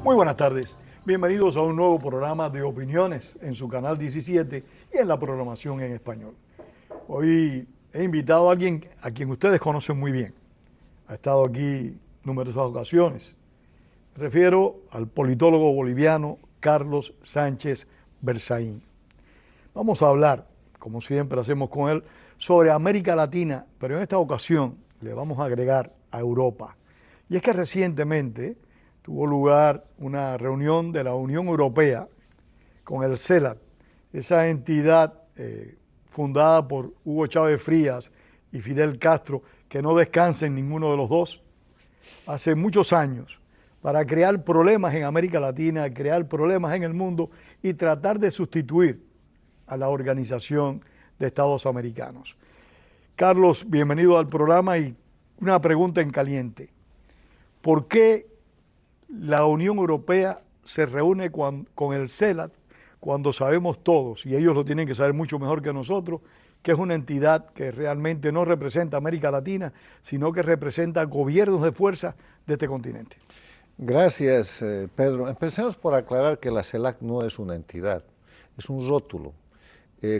Muy buenas tardes, bienvenidos a un nuevo programa de opiniones en su canal 17 y en la programación en español. Hoy he invitado a alguien a quien ustedes conocen muy bien, ha estado aquí numerosas ocasiones. Me refiero al politólogo boliviano Carlos Sánchez Berzaín. Vamos a hablar, como siempre hacemos con él, sobre América Latina, pero en esta ocasión le vamos a agregar a Europa. Y es que recientemente tuvo lugar una reunión de la Unión Europea con el CELAC, esa entidad fundada por Hugo Chávez Frías y Fidel Castro, que no descansa en ninguno de los dos, hace muchos años, para crear problemas en América Latina, crear problemas en el mundo y tratar de sustituir a la Organización de Estados Americanos. Carlos, bienvenido al programa y una pregunta en caliente. ¿Por qué la Unión Europea se reúne con el CELAC cuando sabemos todos, y ellos lo tienen que saber mucho mejor que nosotros, que es una entidad que realmente no representa a América Latina, sino que representa gobiernos de fuerza de este continente? Gracias, Pedro. Empecemos por aclarar que la CELAC no es una entidad, es un rótulo.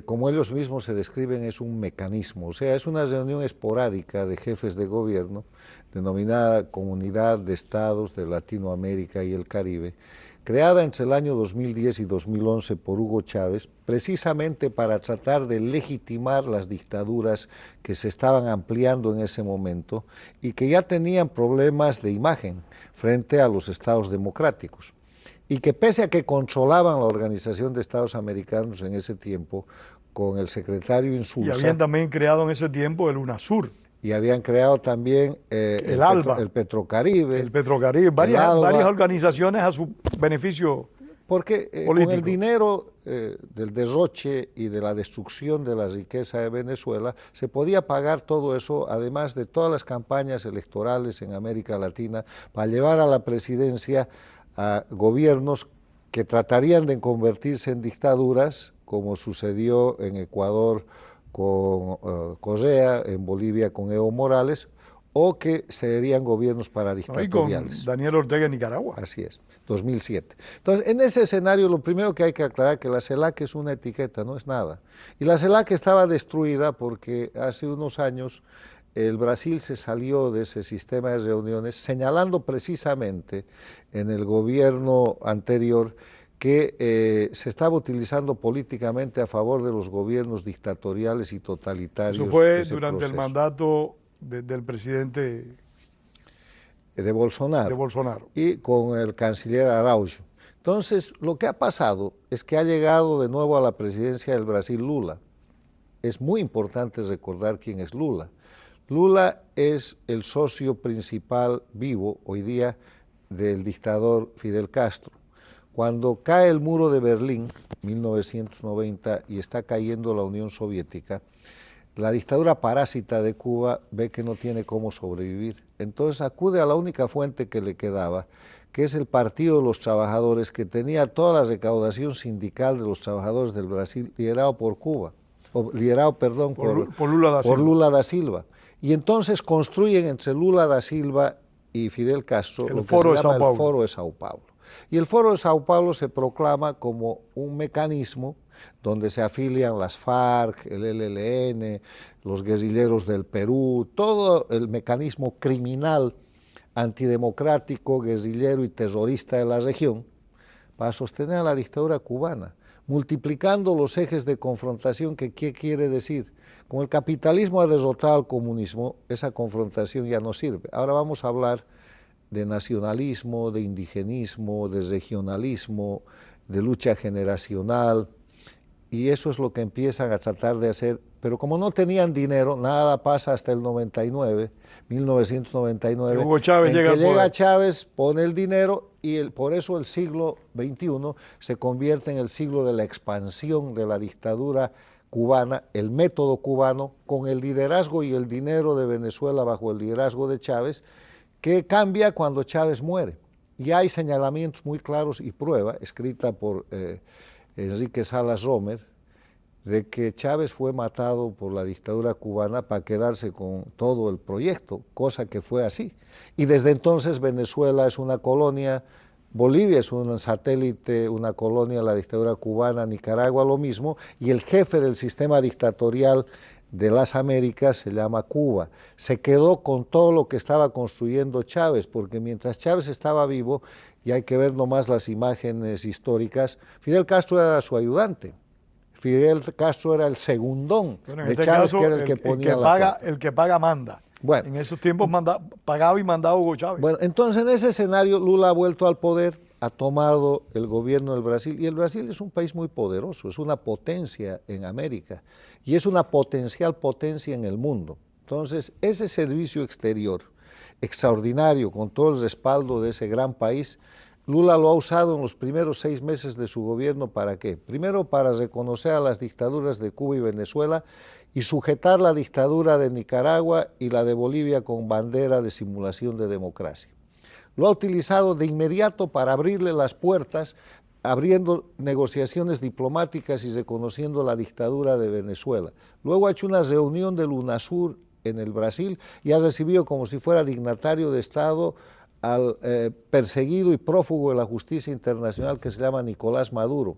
Como ellos mismos se describen, es un mecanismo, o sea, es una reunión esporádica de jefes de gobierno, denominada Comunidad de Estados de Latinoamérica y el Caribe, creada entre el año 2010 y 2011 por Hugo Chávez, precisamente para tratar de legitimar las dictaduras que se estaban ampliando en ese momento y que ya tenían problemas de imagen frente a los estados democráticos. Y que pese a que controlaban la Organización de Estados Americanos en ese tiempo, con el secretario Insulza. Y habían también creado en ese tiempo el UNASUR. Y habían creado también el ALBA, el Petrocaribe. El Petrocaribe, varias organizaciones a su beneficio porque político. Con el dinero del derroche y de la destrucción de la riqueza de Venezuela, se podía pagar todo eso, además de todas las campañas electorales en América Latina, para llevar a la presidencia a gobiernos que tratarían de convertirse en dictaduras, como sucedió en Ecuador con Correa, en Bolivia con Evo Morales, o que serían gobiernos paradictatoriales. Y con Daniel Ortega en Nicaragua. Así es, 2007. Entonces, en ese escenario, lo primero que hay que aclarar es que la CELAC es una etiqueta, no es nada. Y la CELAC estaba destruida porque hace unos años el Brasil se salió de ese sistema de reuniones, señalando precisamente en el gobierno anterior que se estaba utilizando políticamente a favor de los gobiernos dictatoriales y totalitarios. Eso fue durante el mandato del presidente de Bolsonaro. Y con el canciller Araújo. Entonces, lo que ha pasado es que ha llegado de nuevo a la presidencia del Brasil Lula. Es muy importante recordar quién es Lula. Lula es el socio principal vivo hoy día del dictador Fidel Castro. Cuando cae el muro de Berlín, 1990, y está cayendo la Unión Soviética, la dictadura parásita de Cuba ve que no tiene cómo sobrevivir. Entonces acude a la única fuente que le quedaba, que es el Partido de los Trabajadores, que tenía toda la recaudación sindical de los trabajadores del Brasil, liderado por Cuba, por Lula da Silva. Y entonces construyen entre Lula da Silva y Fidel Castro lo que se llama el Foro de Sao Paulo. Y el Foro de Sao Paulo se proclama como un mecanismo donde se afilian las FARC, el ELN, los guerrilleros del Perú, todo el mecanismo criminal, antidemocrático, guerrillero y terrorista de la región, para sostener a la dictadura cubana, multiplicando los ejes de confrontación. ¿Qué quiere decir? Como el capitalismo ha derrotado al comunismo, esa confrontación ya no sirve. Ahora vamos a hablar de nacionalismo, de indigenismo, de regionalismo, de lucha generacional, y eso es lo que empiezan a tratar de hacer, pero como no tenían dinero, nada pasa hasta el 1999, Hugo Chávez llega Chávez, pone el dinero, y por eso el siglo XXI se convierte en el siglo de la expansión de la dictadura cubana, el método cubano, con el liderazgo y el dinero de Venezuela bajo el liderazgo de Chávez, que cambia cuando Chávez muere. Y hay señalamientos muy claros y prueba, escrita por Enrique Salas Romer, de que Chávez fue matado por la dictadura cubana para quedarse con todo el proyecto, cosa que fue así. Y desde entonces Venezuela es una colonia Bolivia es un satélite, una colonia de la dictadura cubana, Nicaragua lo mismo, y el jefe del sistema dictatorial de las Américas se llama Cuba. Se quedó con todo lo que estaba construyendo Chávez, porque mientras Chávez estaba vivo, y hay que ver nomás las imágenes históricas, Fidel Castro era su ayudante. Fidel Castro era el segundón de Chávez, que era el que ponía la plata. El que paga manda. Bueno, en esos tiempos pagaba y mandaba Hugo Chávez. Bueno, entonces en ese escenario Lula ha vuelto al poder, ha tomado el gobierno del Brasil, y el Brasil es un país muy poderoso, es una potencia en América y es una potencial potencia en el mundo. Entonces, ese servicio exterior extraordinario, con todo el respaldo de ese gran país, Lula lo ha usado en los primeros 6 meses de su gobierno. ¿Para qué? Primero, para reconocer a las dictaduras de Cuba y Venezuela y sujetar la dictadura de Nicaragua y la de Bolivia con bandera de simulación de democracia. Lo ha utilizado de inmediato para abrirle las puertas, abriendo negociaciones diplomáticas y reconociendo la dictadura de Venezuela. Luego ha hecho una reunión del UNASUR en el Brasil y ha recibido como si fuera dignatario de Estado al perseguido y prófugo de la justicia internacional que se llama Nicolás Maduro.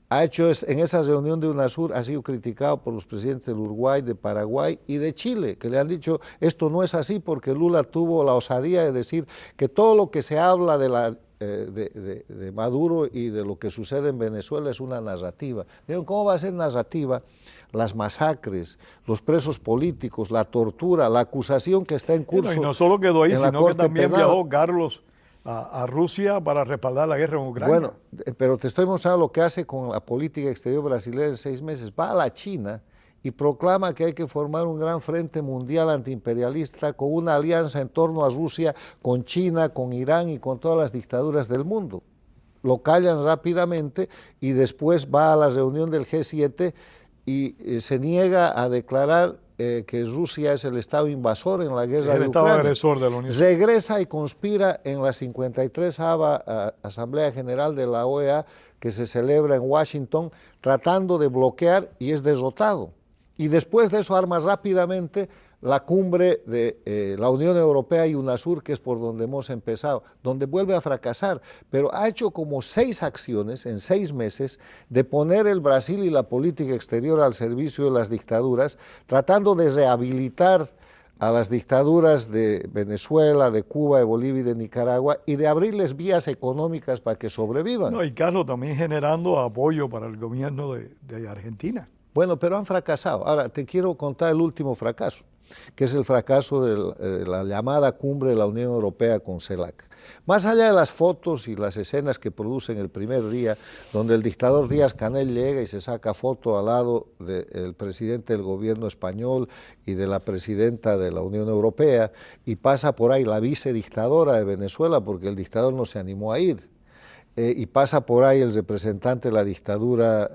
Ha hecho en esa reunión de UNASUR, ha sido criticado por los presidentes del Uruguay, de Paraguay y de Chile, que le han dicho esto no es así, porque Lula tuvo la osadía de decir que todo lo que se habla de Maduro y de lo que sucede en Venezuela es una narrativa. Dijeron, ¿cómo va a ser narrativa? Las masacres, los presos políticos, la tortura, la acusación que está en curso. Bueno, y no solo quedó ahí, sino que también viajó Carlos a Rusia para respaldar la guerra en Ucrania. Bueno, pero te estoy mostrando lo que hace con la política exterior brasileña en 6 meses. Va a la China y proclama que hay que formar un gran frente mundial antiimperialista con una alianza en torno a Rusia, con China, con Irán y con todas las dictaduras del mundo. Lo callan rápidamente y después va a la reunión del G7 y se niega a declarar que Rusia es el Estado invasor en la guerra de Ucrania. El Estado agresor de la Unión. Regresa y conspira en la 53ª Asamblea General de la OEA, que se celebra en Washington, tratando de bloquear, y es derrotado. Y después de eso arma rápidamente la cumbre de la Unión Europea y UNASUR, que es por donde hemos empezado, donde vuelve a fracasar, pero ha hecho como 6 acciones en 6 meses de poner el Brasil y la política exterior al servicio de las dictaduras, tratando de rehabilitar a las dictaduras de Venezuela, de Cuba, de Bolivia y de Nicaragua, y de abrirles vías económicas para que sobrevivan. No, y Carlos, también generando apoyo para el gobierno de Argentina. Bueno, pero han fracasado. Ahora, te quiero contar el último fracaso, que es el fracaso de la llamada cumbre de la Unión Europea con CELAC. Más allá de las fotos y las escenas que producen el primer día, donde el dictador Díaz-Canel llega y se saca foto al lado del presidente del gobierno español y de la presidenta de la Unión Europea, y pasa por ahí la vicedictadora de Venezuela, porque el dictador no se animó a ir, y pasa por ahí el representante de la dictadura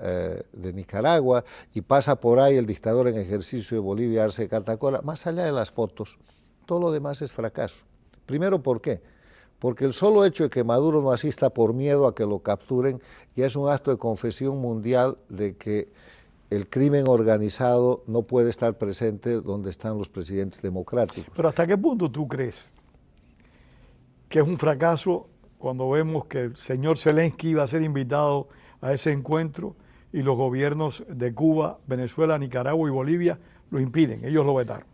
de Nicaragua, y pasa por ahí el dictador en ejercicio de Bolivia, Arce Catacora. Más allá de las fotos, todo lo demás es fracaso. Primero, ¿por qué? Porque el solo hecho de que Maduro no asista por miedo a que lo capturen ya es un acto de confesión mundial de que el crimen organizado no puede estar presente donde están los presidentes democráticos. Pero ¿hasta qué punto tú crees que es un fracaso cuando vemos que el señor Zelensky iba a ser invitado a ese encuentro y los gobiernos de Cuba, Venezuela, Nicaragua y Bolivia lo impiden, ellos lo vetaron?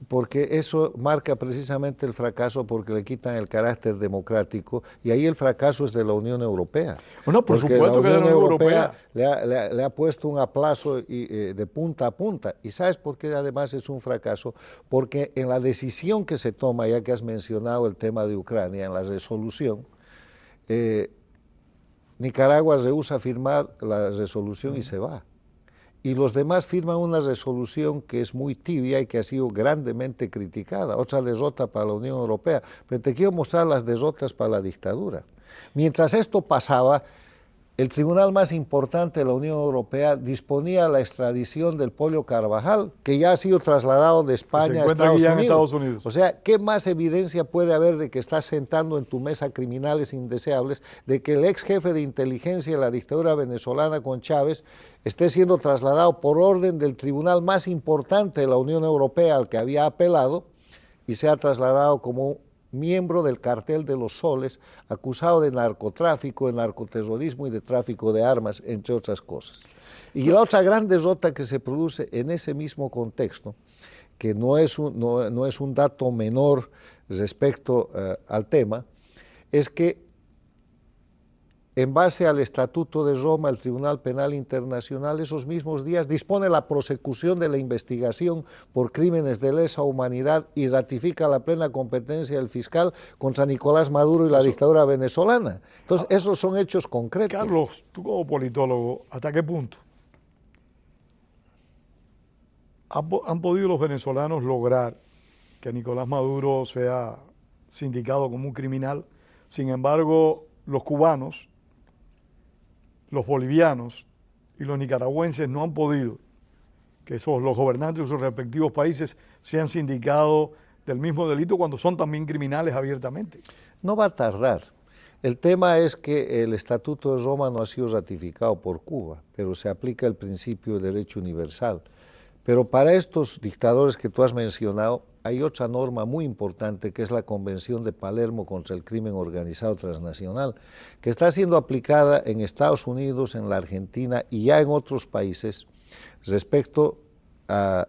Porque eso marca precisamente el fracaso, porque le quitan el carácter democrático, y ahí el fracaso es de la Unión Europea. Bueno, por supuesto que de la Unión Europea le ha puesto un aplazo de punta a punta. ¿Y sabes por qué además es un fracaso? Porque en la decisión que se toma, ya que has mencionado el tema de Ucrania, en la resolución, Nicaragua rehúsa firmar la resolución y se va. Y los demás firman una resolución que es muy tibia y que ha sido grandemente criticada, otra derrota para la Unión Europea. Pero te quiero mostrar las derrotas para la dictadura. Mientras esto pasaba, el tribunal más importante de la Unión Europea disponía la extradición del Pollo Carvajal, que ya ha sido trasladado de España a Estados Unidos. O sea, ¿qué más evidencia puede haber de que estás sentando en tu mesa criminales indeseables, de que el ex jefe de inteligencia de la dictadura venezolana con Chávez esté siendo trasladado por orden del tribunal más importante de la Unión Europea al que había apelado, y sea trasladado como miembro del cartel de los soles, acusado de narcotráfico, de narcoterrorismo y de tráfico de armas, entre otras cosas. Y la otra gran derrota que se produce en ese mismo contexto, que no es un dato menor respecto al tema, es que en base al Estatuto de Roma, el Tribunal Penal Internacional esos mismos días dispone la prosecución de la investigación por crímenes de lesa humanidad y ratifica la plena competencia del fiscal contra Nicolás Maduro y la dictadura venezolana. Entonces, esos son hechos concretos. Carlos, tú como politólogo, ¿hasta qué punto han podido los venezolanos lograr que Nicolás Maduro sea sindicado como un criminal? Sin embargo, los cubanos, los bolivianos y los nicaragüenses no han podido que los gobernantes de sus respectivos países sean sindicados del mismo delito cuando son también criminales abiertamente. No va a tardar. El tema es que el Estatuto de Roma no ha sido ratificado por Cuba, pero se aplica el principio de derecho universal. Pero para estos dictadores que tú has mencionado, hay otra norma muy importante que es la Convención de Palermo contra el Crimen Organizado Transnacional, que está siendo aplicada en Estados Unidos, en la Argentina y ya en otros países respecto a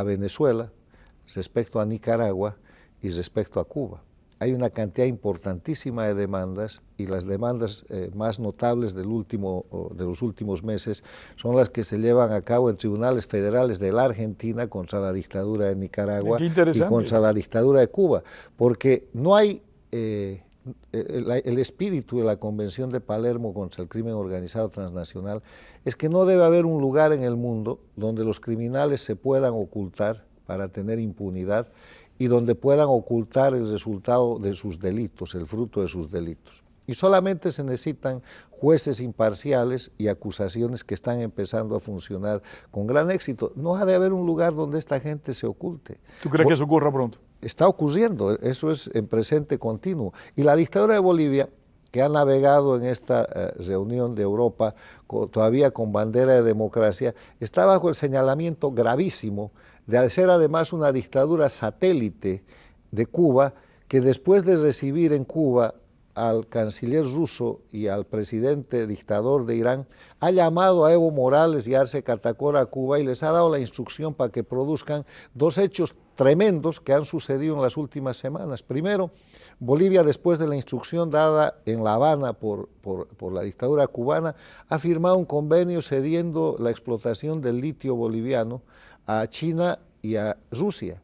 Venezuela, respecto a Nicaragua y respecto a Cuba. Hay una cantidad importantísima de demandas y las demandas más notables de los últimos meses son las que se llevan a cabo en tribunales federales de la Argentina contra la dictadura de Nicaragua y contra la dictadura de Cuba, porque no hay el espíritu de la Convención de Palermo contra el Crimen Organizado Transnacional es que no debe haber un lugar en el mundo donde los criminales se puedan ocultar para tener impunidad y donde puedan ocultar el resultado de sus delitos, el fruto de sus delitos. Y solamente se necesitan jueces imparciales y acusaciones que están empezando a funcionar con gran éxito. No ha de haber un lugar donde esta gente se oculte. ¿Tú crees que eso ocurra pronto? Está ocurriendo, eso es en presente continuo. Y la dictadura de Bolivia, que ha navegado en esta reunión de Europa todavía con bandera de democracia, está bajo el señalamiento gravísimo de ser además una dictadura satélite de Cuba, que después de recibir en Cuba al canciller ruso y al presidente dictador de Irán, ha llamado a Evo Morales y a Arce Catacora a Cuba y les ha dado la instrucción para que produzcan dos hechos tremendos que han sucedido en las últimas semanas. Primero, Bolivia, después de la instrucción dada en La Habana por la dictadura cubana, ha firmado un convenio cediendo la explotación del litio boliviano a China y a Rusia.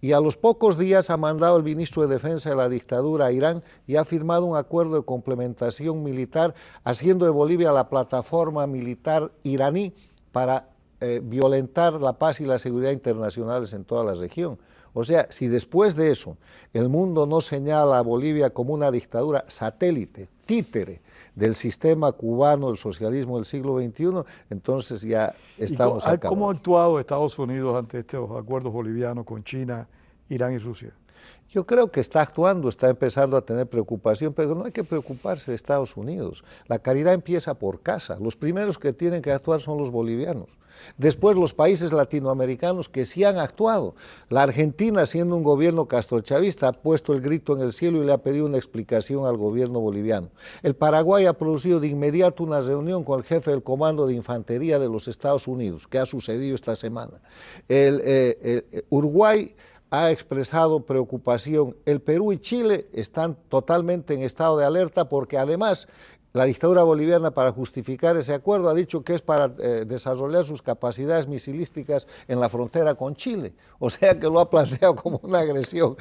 Y a los pocos días ha mandado el ministro de Defensa de la dictadura a Irán y ha firmado un acuerdo de complementación militar, haciendo de Bolivia la plataforma militar iraní para violentar la paz y la seguridad internacionales en toda la región. O sea, si después de eso el mundo no señala a Bolivia como una dictadura satélite, títere del sistema cubano, el socialismo del siglo XXI, entonces ya estamos acabados. ¿Cómo ha actuado Estados Unidos ante estos acuerdos bolivianos con China, Irán y Rusia? Yo creo que está actuando, está empezando a tener preocupación, pero no hay que preocuparse de Estados Unidos. La caridad empieza por casa. Los primeros que tienen que actuar son los bolivianos. Después los países latinoamericanos que sí han actuado. La Argentina, siendo un gobierno castrochavista, ha puesto el grito en el cielo y le ha pedido una explicación al gobierno boliviano. El Paraguay ha producido de inmediato una reunión con el jefe del Comando de Infantería de los Estados Unidos, que ha sucedido esta semana. Uruguay ha expresado preocupación. El Perú y Chile están totalmente en estado de alerta porque además la dictadura boliviana, para justificar ese acuerdo, ha dicho que es para desarrollar sus capacidades misilísticas en la frontera con Chile. O sea que lo ha planteado como una agresión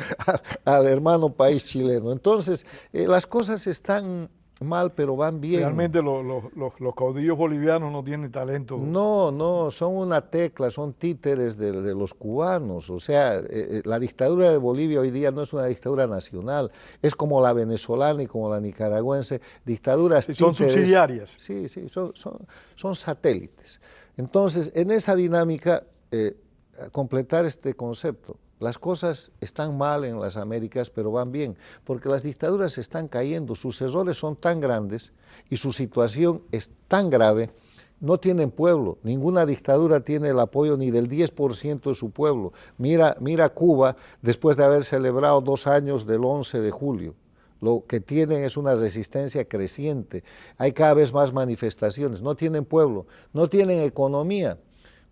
al hermano país chileno. Entonces, las cosas están mal, pero van bien. Realmente los caudillos bolivianos no tienen talento. No, son una tecla, son títeres de los cubanos. O sea, la dictadura de Bolivia hoy día no es una dictadura nacional, es como la venezolana y como la nicaragüense, dictaduras títeres. Son subsidiarias. Sí, son satélites. Entonces, en esa dinámica, completar este concepto. Las cosas están mal en las Américas, pero van bien, porque las dictaduras están cayendo, sus errores son tan grandes y su situación es tan grave no tienen pueblo, ninguna dictadura tiene el apoyo ni del 10% de su pueblo. Mira Cuba, después de haber celebrado 2 años del 11 de julio. Lo que tienen es una resistencia creciente, hay cada vez más manifestaciones, no tienen pueblo, no tienen economía.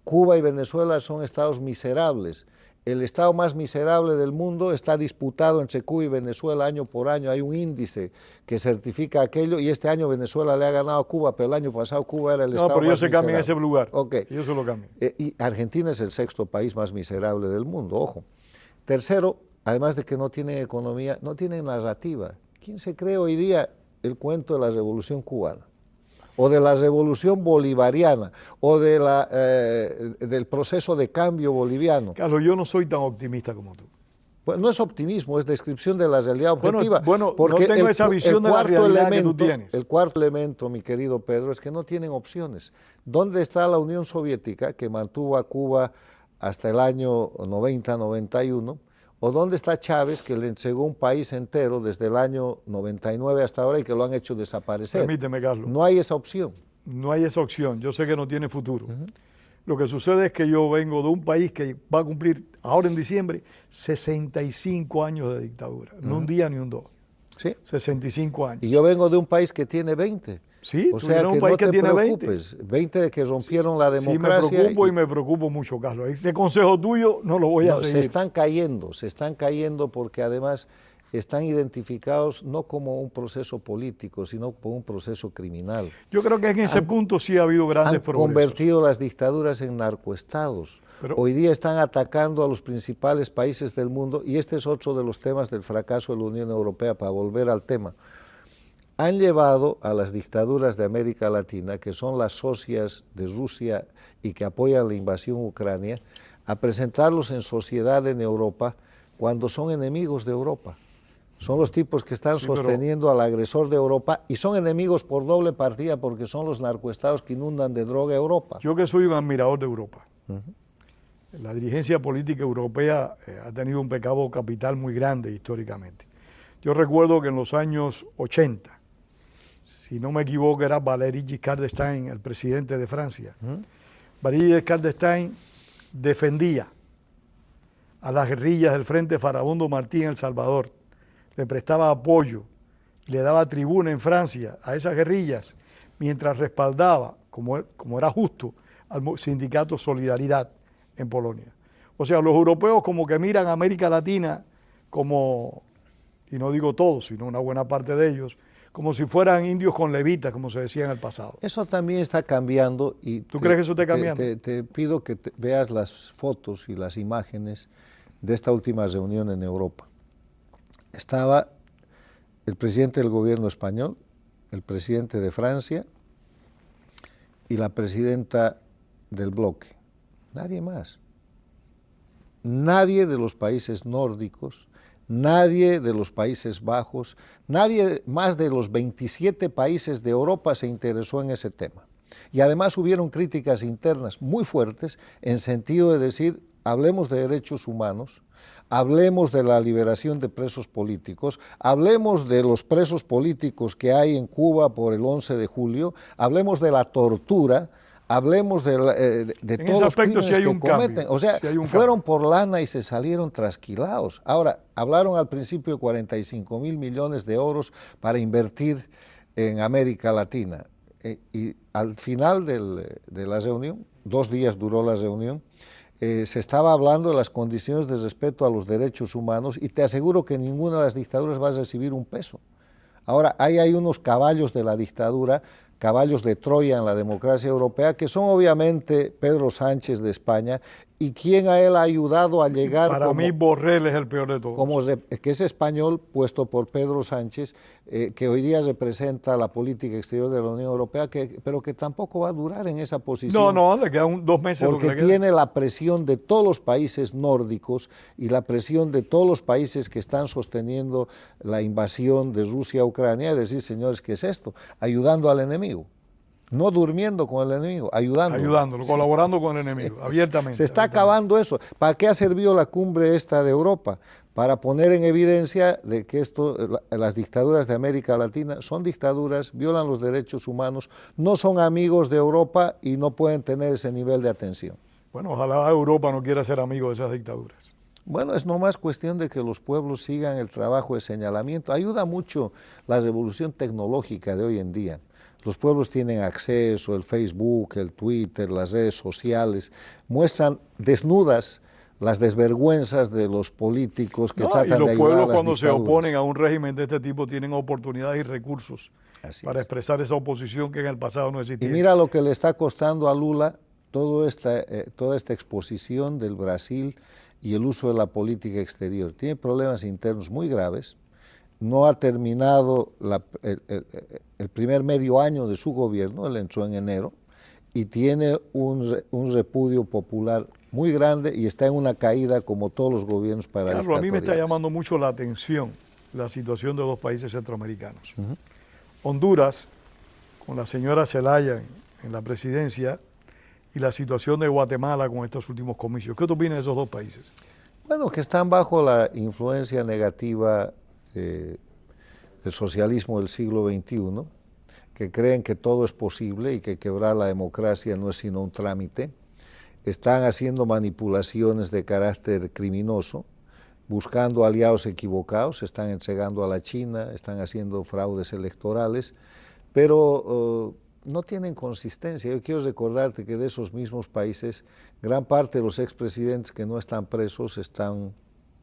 Cuba y Venezuela son estados miserables. El estado más miserable del mundo está disputado entre Cuba y Venezuela año por año. Hay un índice que certifica aquello y este año Venezuela le ha ganado a Cuba, pero el año pasado Cuba era el estado más miserable. No, pero ellos se cambian ese lugar. Okay. Ellos se lo cambian. Y Argentina es el 6º país más miserable del mundo, ojo. Tercero, además de que no tienen economía, no tienen narrativa. ¿Quién se cree hoy día el cuento de la Revolución Cubana? O de la Revolución Bolivariana, o de del proceso de cambio boliviano. Carlos, yo no soy tan optimista como tú. Pues no es optimismo, es descripción de la realidad objetiva. Bueno, porque no tengo esa visión de la realidad que tú tienes. El cuarto elemento, mi querido Pedro, es que no tienen opciones. ¿Dónde está la Unión Soviética, que mantuvo a Cuba hasta el año 90-91? ¿O dónde está Chávez, que le entregó un país entero desde el año 99 hasta ahora y que lo han hecho desaparecer? Permíteme, Carlos. No hay esa opción. No hay esa opción. Yo sé que no tiene futuro. Lo que sucede es que yo vengo de un país que va a cumplir ahora en diciembre 65 años de dictadura. No un día ni un dos. ¿Sí? 65 años. Y yo vengo de un país que tiene 20. Sí, o sea, un país que tiene 20. 20 de que rompieron la democracia. Sí, me preocupo y me preocupo mucho, Carlos. Ese consejo tuyo no lo voy a seguir. Se están cayendo porque además están identificados no como un proceso político, sino como un proceso criminal. Yo creo que en ese punto sí ha habido grandes progresos. Han convertido las dictaduras en narcoestados. Pero hoy día están atacando a los principales países del mundo y este es otro de los temas del fracaso de la Unión Europea, para volver al tema. Han llevado a las dictaduras de América Latina, que son las socias de Rusia y que apoyan la invasión a Ucrania, a presentarlos en sociedad en Europa cuando son enemigos de Europa. Son los tipos que están sosteniendo al agresor de Europa y son enemigos por doble partida porque son los narcoestados que inundan de droga a Europa. Yo que soy un admirador de Europa. La dirigencia política europea ha tenido un pecado capital muy grande históricamente. Yo recuerdo que en los años 80, si no me equivoco, era Valéry Giscard d'Estaing, el presidente de Francia. Valéry Giscard d'Estaing defendía a las guerrillas del Frente Farabundo Martí en El Salvador, le prestaba apoyo, le daba tribuna en Francia a esas guerrillas, mientras respaldaba, como era justo, al sindicato Solidaridad en Polonia. O sea, los europeos como que miran a América Latina como, y no digo todos, sino una buena parte de ellos, como si fueran indios con levitas, como se decía en el pasado. Eso también está cambiando. Y ¿Tú crees que eso está cambiando? Te pido que veas las fotos y las imágenes de esta última reunión en Europa. Estaba el presidente del gobierno español, el presidente de Francia y la presidenta del bloque. Nadie más. Nadie de los países nórdicos, nadie de los Países Bajos, nadie más de los 27 países de Europa se interesó en ese tema. Y además hubieron críticas internas muy fuertes en sentido de decir, hablemos de derechos humanos, hablemos de la liberación de presos políticos, hablemos de los presos políticos que hay en Cuba por el 11 de julio, hablemos de la tortura, hablemos de todos los crímenes que cometen. O sea, fueron por lana y se salieron trasquilados. Ahora, hablaron al principio de 45.000 millones de euros para invertir en América Latina. Y al final de la reunión, 2 días duró la reunión, se estaba hablando de las condiciones de respeto a los derechos humanos y te aseguro que ninguna de las dictaduras va a recibir un peso. Ahora, hay unos caballos de la dictadura, caballos de Troya en la democracia europea, que son obviamente Pedro Sánchez de España, y quien a él ha ayudado a llegar... Para mí Borrell es el peor de todos. Que es español, puesto por Pedro Sánchez, que hoy día representa la política exterior de la Unión Europea, pero que tampoco va a durar en esa posición. No, le quedan 2 meses. Porque tiene la presión de todos los países nórdicos y la presión de todos los países que están sosteniendo la invasión de Rusia a Ucrania, es decir, señores, ¿qué es esto? Ayudando al enemigo. no durmiendo con el enemigo, ayudándolo. Ayudándolo, colaborando con el enemigo, abiertamente. Se está acabando eso. ¿Para qué ha servido la cumbre esta de Europa? Para poner en evidencia de que las dictaduras de América Latina son dictaduras, violan los derechos humanos, no son amigos de Europa y no pueden tener ese nivel de atención. Bueno, ojalá Europa no quiera ser amigo de esas dictaduras. Bueno, es nomás cuestión de que los pueblos sigan el trabajo de señalamiento. Ayuda mucho la revolución tecnológica de hoy en día. Los pueblos tienen acceso, el Facebook, el Twitter, las redes sociales, muestran desnudas las desvergüenzas de los políticos que tratan de ayudar a las dictaduras. Y los pueblos cuando se oponen a un régimen de este tipo tienen oportunidades y recursos para expresar esa oposición que en el pasado no existía. Y mira lo que le está costando a Lula toda esta exposición del Brasil y el uso de la política exterior. Tiene problemas internos muy graves, no ha terminado el primer medio año de su gobierno, él entró en enero, y tiene un repudio popular muy grande y está en una caída como todos los gobiernos paradigmáticos. Carlos, a mí me está llamando mucho la atención la situación de dos países centroamericanos. Honduras, con la señora Zelaya en la presidencia, y la situación de Guatemala con estos últimos comicios. ¿Qué tú opinas de esos dos países? Bueno, que están bajo la influencia negativa del socialismo del siglo XXI, que creen que todo es posible y que quebrar la democracia no es sino un trámite. Están haciendo manipulaciones de carácter criminoso, buscando aliados equivocados, están entregando a la China, están haciendo fraudes electorales, pero no tienen consistencia. Yo quiero recordarte que de esos mismos países, gran parte de los expresidentes que no están presos están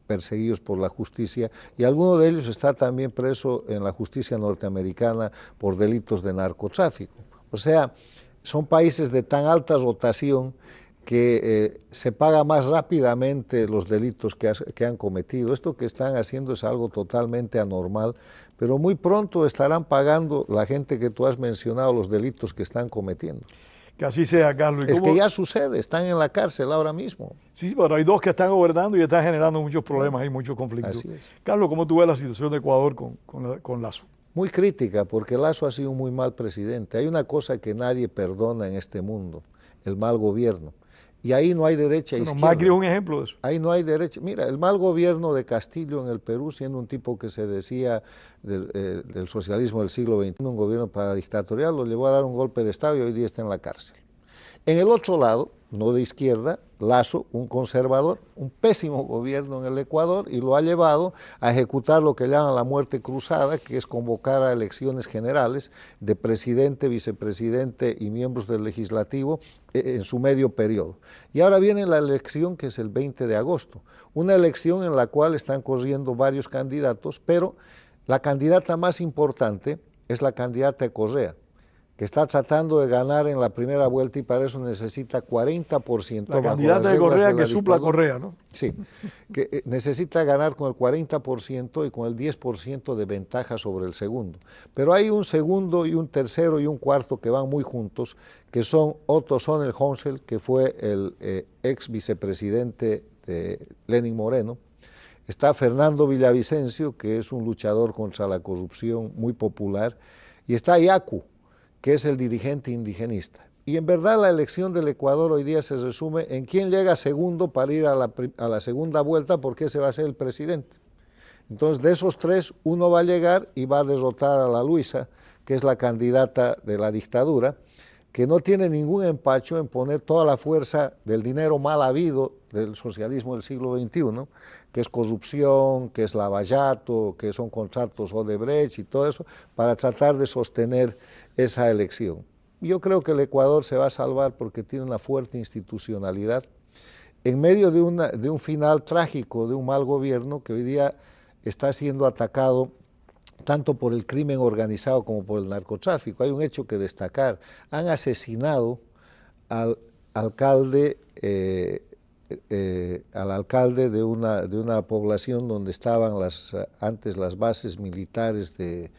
perseguidos por la justicia y alguno de ellos está también preso en la justicia norteamericana por delitos de narcotráfico. O sea, son países de tan alta rotación que se paga más rápidamente los delitos que han cometido. Esto que están haciendo es algo totalmente anormal, pero muy pronto estarán pagando la gente que tú has mencionado los delitos que están cometiendo. Que así sea, Carlos. Es que ya sucede, están en la cárcel ahora mismo. Sí, pero hay dos que están gobernando y están generando muchos problemas y muchos conflictos. Así es. Carlos, ¿cómo tú ves la situación de Ecuador con Lasso? Muy crítica, porque Lasso ha sido un muy mal presidente. Hay una cosa que nadie perdona en este mundo, el mal gobierno. Y ahí no hay derecha e izquierda. Macri es un ejemplo de eso. Ahí no hay derecha. Mira, el mal gobierno de Castillo en el Perú, siendo un tipo que se decía del socialismo del siglo XXI, un gobierno paradictatorial, lo llevó a dar un golpe de Estado y hoy día está en la cárcel. En el otro lado, no de izquierda, Lasso, un conservador, un pésimo gobierno en el Ecuador y lo ha llevado a ejecutar lo que llaman la muerte cruzada, que es convocar a elecciones generales de presidente, vicepresidente y miembros del legislativo en su medio periodo. Y ahora viene la elección que es el 20 de agosto, una elección en la cual están corriendo varios candidatos, pero la candidata más importante es la candidata de Correa, que está tratando de ganar en la primera vuelta y para eso necesita 40%. La candidata de Correa que supla a Correa, ¿no? Sí, que necesita ganar con el 40% y con el 10% de ventaja sobre el segundo. Pero hay un segundo y un tercero y un cuarto que van muy juntos, que son Otto Sonnenhonsel, que fue el ex vicepresidente de Lenín Moreno, está Fernando Villavicencio, que es un luchador contra la corrupción muy popular, y está Yacu, que es el dirigente indigenista. Y en verdad la elección del Ecuador hoy día se resume en quién llega segundo para ir a la segunda vuelta, porque ese va a ser el presidente. Entonces, de esos tres, uno va a llegar y va a derrotar a la Luisa, que es la candidata de la dictadura, que no tiene ningún empacho en poner toda la fuerza del dinero mal habido del socialismo del siglo XXI, que es corrupción, que es lavallato, que son contratos Odebrecht y todo eso, para tratar de sostener esa elección. Yo creo que el Ecuador se va a salvar porque tiene una fuerte institucionalidad, en medio de un final trágico, de un mal gobierno que hoy día está siendo atacado tanto por el crimen organizado como por el narcotráfico. Hay un hecho que destacar: han asesinado al alcalde de una población donde estaban antes las bases militares de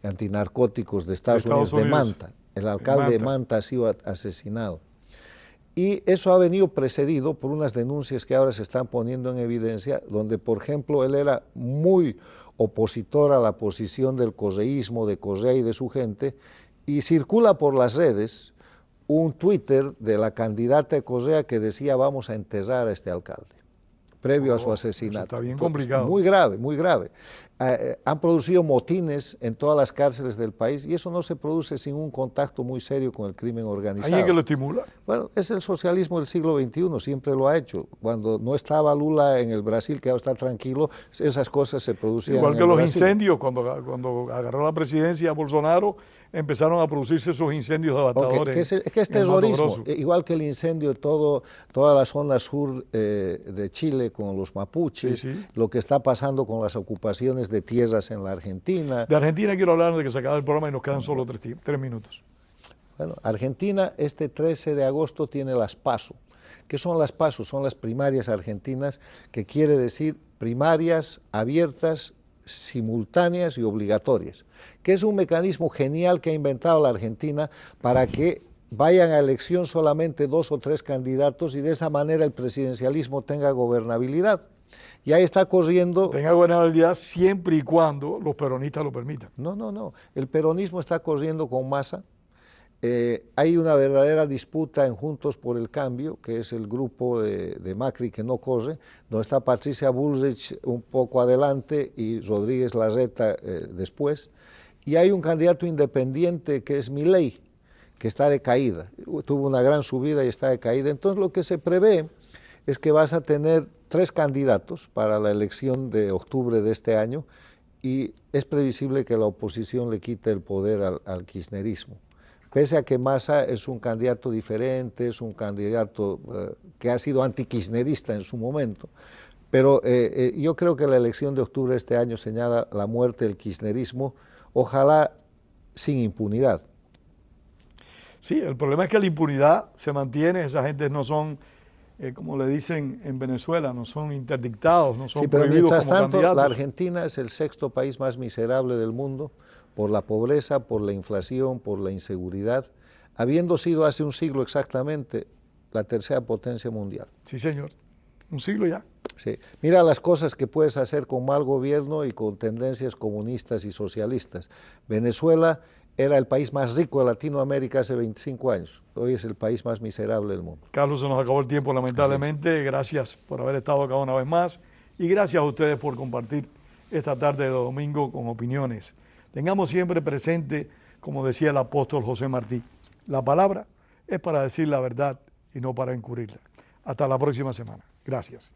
antinarcóticos de Estados Unidos, de Manta. El alcalde de Manta ha sido asesinado. Y eso ha venido precedido por unas denuncias que ahora se están poniendo en evidencia, donde, por ejemplo, él era muy opositor a la posición del correísmo, de Correa y de su gente, Y circula por las redes un Twitter de la candidata de Correa que decía vamos a enterrar a este alcalde, previo a su asesinato. Está bien complicado. Muy grave, muy grave. Han producido motines en todas las cárceles del país y eso no se produce sin un contacto muy serio con el crimen organizado. ¿Alguien que lo estimula? Bueno, es el socialismo del siglo XXI, siempre lo ha hecho. Cuando no estaba Lula en el Brasil, que ahora está tranquilo, esas cosas se producían igual en que el los Brasil. Incendios, cuando agarró la presidencia Bolsonaro, empezaron a producirse esos incendios devastadores. Que es terrorismo, igual que el incendio de toda la zona sur de Chile con los mapuches, lo que está pasando con las ocupaciones de tierras en la Argentina. De Argentina quiero hablar de que se acaba el programa y nos quedan solo 3 minutos. Bueno, Argentina este 13 de agosto tiene las PASO. ¿Qué son las PASO? Son las primarias argentinas, que quiere decir primarias abiertas, simultáneas y obligatorias, que es un mecanismo genial que ha inventado la Argentina para que vayan a elección solamente 2 o 3 candidatos y de esa manera el presidencialismo tenga gobernabilidad. Y ahí está corriendo... Tenga gobernabilidad siempre y cuando los peronistas lo permitan. No. El peronismo está corriendo con Massa. Hay una verdadera disputa en Juntos por el Cambio, que es el grupo de Macri que no corre, donde está Patricia Bullrich un poco adelante y Rodríguez Larreta después. Y hay un candidato independiente que es Milei, que está de caída. Tuvo una gran subida y está de caída. Entonces lo que se prevé es que vas a tener 3 candidatos para la elección de octubre de este año y es previsible que la oposición le quite el poder al kirchnerismo. Pese a que Massa es un candidato diferente, es un candidato que ha sido antikirchnerista en su momento, pero yo creo que la elección de octubre de este año señala la muerte del kirchnerismo, ojalá sin impunidad. Sí, el problema es que la impunidad se mantiene, esa gente no son, como le dicen en Venezuela, no son interdictados, no son prohibidos como candidatos. Mientras tanto, la Argentina es el 6º país más miserable del mundo, por la pobreza, por la inflación, por la inseguridad, habiendo sido hace un siglo exactamente la 3ª potencia mundial. Sí, señor. Un siglo ya. Sí. Mira las cosas que puedes hacer con mal gobierno y con tendencias comunistas y socialistas. Venezuela era el país más rico de Latinoamérica hace 25 años. Hoy es el país más miserable del mundo. Carlos, se nos acabó el tiempo, lamentablemente. Gracias por haber estado acá una vez más. Y gracias a ustedes por compartir esta tarde de domingo con opiniones. Tengamos siempre presente, como decía el apóstol José Martí, la palabra es para decir la verdad y no para encubrirla. Hasta la próxima semana. Gracias.